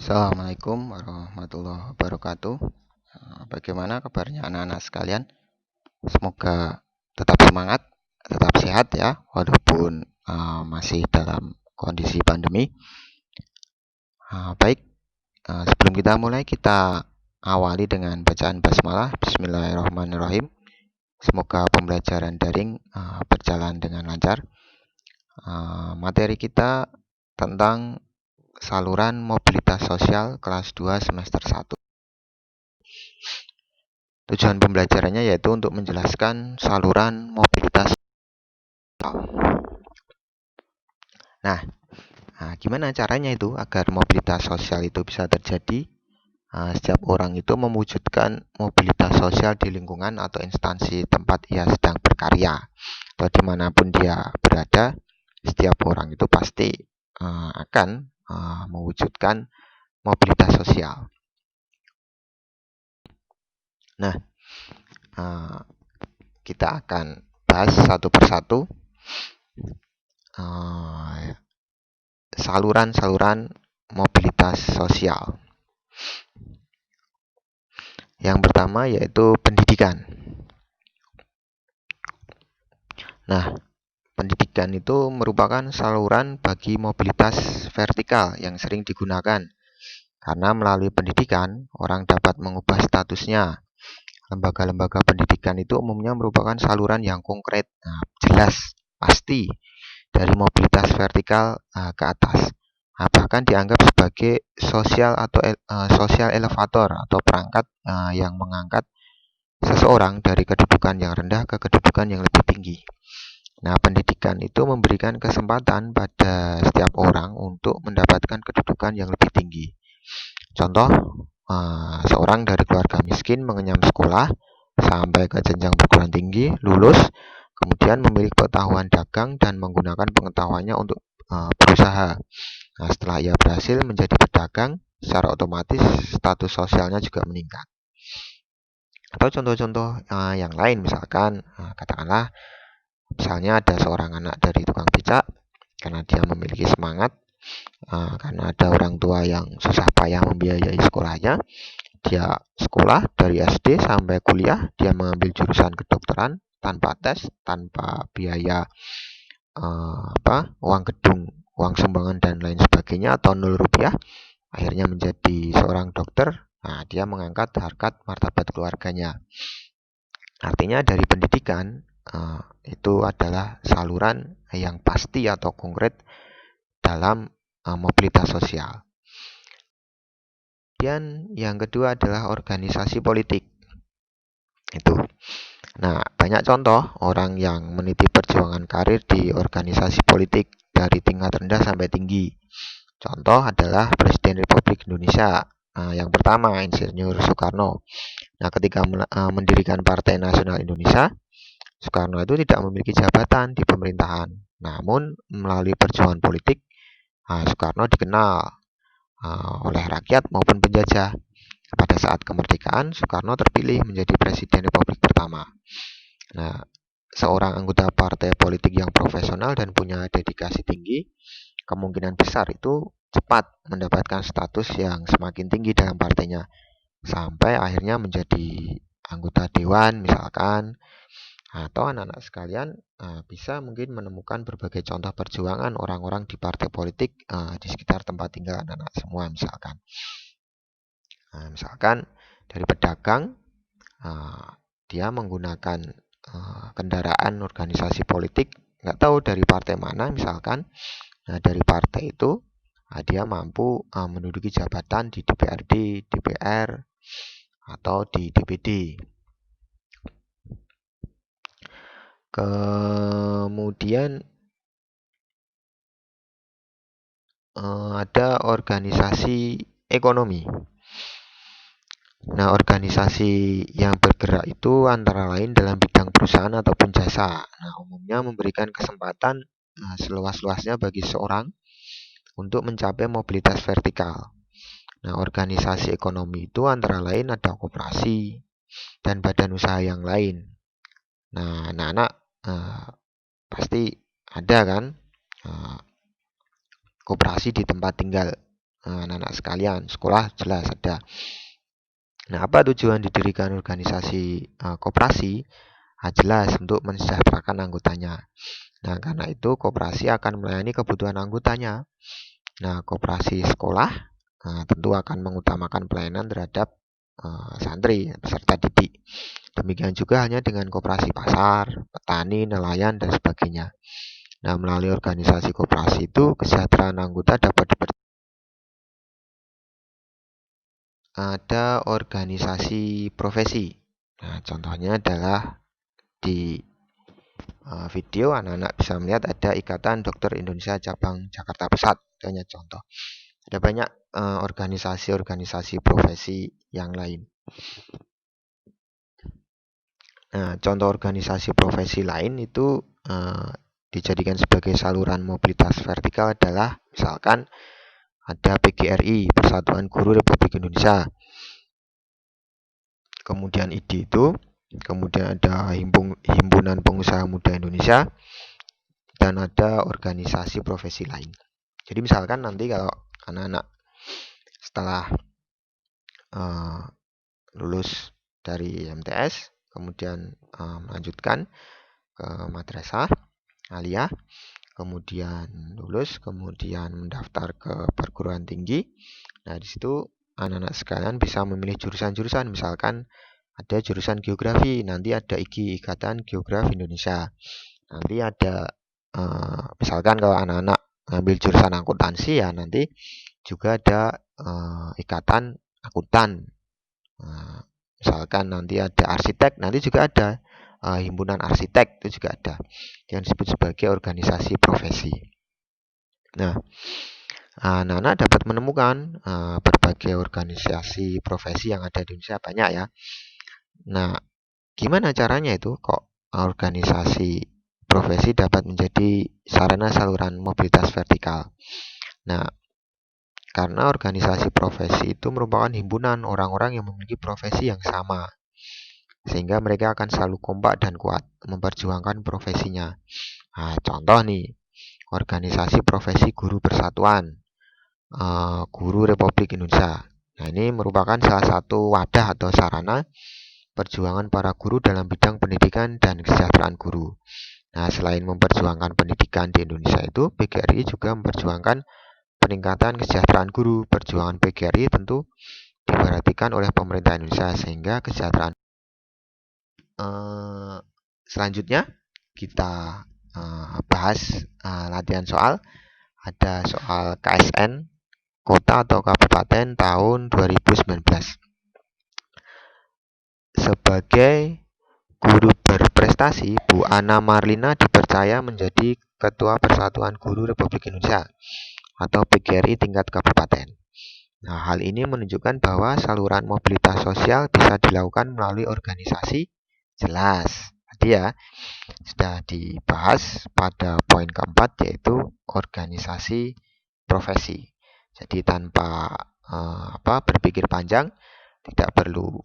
Assalamualaikum warahmatullahi wabarakatuh. Bagaimana kabarnya anak-anak sekalian? Semoga tetap semangat, tetap sehat ya, walaupun masih dalam kondisi pandemi. Baik, sebelum kita mulai, kita awali dengan bacaan basmalah. Bismillahirrahmanirrahim. Semoga pembelajaran daring berjalan dengan lancar. Materi kita tentang saluran mobilitas sosial kelas 2 semester 1. Tujuan pembelajarannya yaitu untuk menjelaskan saluran mobilitas sosial. Nah, gimana caranya itu agar mobilitas sosial itu bisa terjadi? Setiap orang itu mewujudkan mobilitas sosial di lingkungan atau instansi tempat ia sedang berkarya atau dimanapun dia berada. Setiap orang itu pasti akan mewujudkan mobilitas sosial. Nah, kita akan bahas satu persatu saluran-saluran mobilitas sosial. Yang pertama yaitu pendidikan. Nah, pendidikan itu merupakan saluran bagi mobilitas vertikal yang sering digunakan. Karena melalui pendidikan, orang dapat mengubah statusnya. Lembaga-lembaga pendidikan itu umumnya merupakan saluran yang konkret, jelas, pasti dari mobilitas vertikal ke atas. Bahkan dianggap sebagai sosial elevator atau perangkat yang mengangkat seseorang dari kedudukan yang rendah ke kedudukan yang lebih tinggi. Nah, pendidikan itu memberikan kesempatan pada setiap orang untuk mendapatkan kedudukan yang lebih tinggi. Contoh, seorang dari keluarga miskin mengenyam sekolah sampai ke jenjang perguruan tinggi, lulus, kemudian memiliki pengetahuan dagang dan menggunakan pengetahuannya untuk berusaha. Nah, setelah ia berhasil menjadi pedagang, secara otomatis status sosialnya juga meningkat. Atau contoh-contoh yang lain, misalkan katakanlah misalnya ada seorang anak dari tukang becak, karena dia memiliki semangat, karena ada orang tua yang susah payah membiayai sekolahnya, dia sekolah dari SD sampai kuliah, dia mengambil jurusan kedokteran tanpa tes, tanpa biaya uang gedung, uang sumbangan dan lain sebagainya, atau 0 rupiah, akhirnya menjadi seorang dokter. Nah, dia mengangkat harkat martabat keluarganya. Artinya dari pendidikan itu adalah saluran yang pasti atau konkret dalam mobilitas sosial. Dan yang kedua adalah organisasi politik. Itu. Nah, banyak contoh orang yang meniti perjuangan karir di organisasi politik dari tingkat rendah sampai tinggi. Contoh adalah Presiden Republik Indonesia yang pertama, Insinyur Soekarno. Nah, ketika mendirikan Partai Nasional Indonesia, Soekarno itu tidak memiliki jabatan di pemerintahan. Namun, melalui perjuangan politik, Soekarno dikenal oleh rakyat maupun penjajah. Pada saat kemerdekaan, Soekarno terpilih menjadi Presiden Republik pertama. Nah, seorang anggota partai politik yang profesional dan punya dedikasi tinggi, kemungkinan besar itu cepat mendapatkan status yang semakin tinggi dalam partainya, sampai akhirnya menjadi anggota dewan misalkan. Atau anak-anak sekalian bisa mungkin menemukan berbagai contoh perjuangan orang-orang di partai politik di sekitar tempat tinggal anak-anak semua misalkan. Misalkan dari pedagang, dia menggunakan kendaraan organisasi politik, nggak tahu dari partai mana misalkan. Nah, dari partai itu dia mampu menduduki jabatan di DPRD, DPR, atau di DPD. Kemudian ada organisasi ekonomi. Nah, organisasi yang bergerak itu antara lain dalam bidang perusahaan ataupun jasa. Nah, umumnya memberikan kesempatan seluas-luasnya bagi seorang untuk mencapai mobilitas vertikal. Nah, organisasi ekonomi itu antara lain ada koperasi dan badan usaha yang lain. Nah, anak-anak pasti ada kan koperasi di tempat tinggal. anak-anak sekalian. Sekolah jelas ada. Nah, apa tujuan didirikan organisasi koperasi? Jelas untuk mensejahterakan anggotanya. Nah, karena itu koperasi akan melayani kebutuhan anggotanya. Nah, koperasi sekolah tentu akan mengutamakan pelayanan terhadap santri, peserta didik. Demikian juga hanya dengan koperasi pasar, petani, nelayan, dan sebagainya. Nah, melalui organisasi koperasi itu, kesejahteraan anggota dapat ada organisasi profesi. Nah, contohnya adalah di video anak-anak bisa melihat ada Ikatan Dokter Indonesia Cabang Jakarta Pusat. Itu hanya contoh. Ada banyak organisasi-organisasi profesi yang lain. Nah, contoh organisasi profesi lain itu dijadikan sebagai saluran mobilitas vertikal adalah misalkan ada PGRI, Persatuan Guru Republik Indonesia. Kemudian ID itu, kemudian ada Himpunan Pengusaha Muda Indonesia, dan ada organisasi profesi lain. Jadi misalkan nanti kalau anak-anak setelah lulus dari MTS, kemudian melanjutkan ke madrasah, aliyah, kemudian lulus, kemudian mendaftar ke perguruan tinggi. Nah, di situ anak-anak sekalian bisa memilih jurusan-jurusan, misalkan ada jurusan geografi, nanti ada IGI, Ikatan Geografi Indonesia. Nanti ada misalkan kalau anak-anak ngambil jurusan akuntansi ya nanti juga ada Ikatan Akuntan. Misalkan nanti ada arsitek, nanti juga ada himpunan arsitek, itu juga ada yang disebut sebagai organisasi profesi. Nah, anak-anak dapat menemukan berbagai organisasi profesi yang ada di Indonesia, banyak ya. Nah, gimana caranya itu kok organisasi profesi dapat menjadi sarana saluran mobilitas vertikal? Nah, karena organisasi profesi itu merupakan himpunan orang-orang yang memiliki profesi yang sama, sehingga mereka akan selalu kompak dan kuat memperjuangkan profesinya. Nah, contoh nih, organisasi profesi guru persatuan, guru Republik Indonesia. Nah, ini merupakan salah satu wadah atau sarana perjuangan para guru dalam bidang pendidikan dan kesejahteraan guru. Nah, selain memperjuangkan pendidikan di Indonesia itu, PGRI juga memperjuangkan peningkatan kesejahteraan guru. Perjuangan PGRI tentu diperhatikan oleh pemerintah Indonesia sehingga kesejahteraan. Selanjutnya kita bahas latihan soal. Ada soal KSN Kota atau Kabupaten tahun 2019. Sebagai guru berprestasi, Bu Ana Marlina dipercaya menjadi Ketua Persatuan Guru Republik Indonesia atau PGRI tingkat kabupaten. Nah, hal ini menunjukkan bahwa saluran mobilitas sosial bisa dilakukan melalui organisasi. Jelas, tadi ya sudah dibahas pada poin keempat, yaitu organisasi profesi. Jadi tanpa berpikir panjang, tidak perlu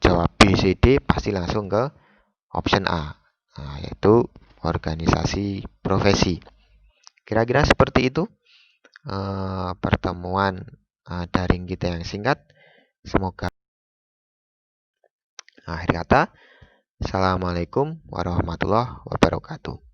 jawab B, C, D, pasti langsung ke option A, yaitu organisasi profesi. Kira-kira seperti itu pertemuan daring kita yang singkat. Semoga akhir kata, Assalamualaikum warahmatullahi wabarakatuh.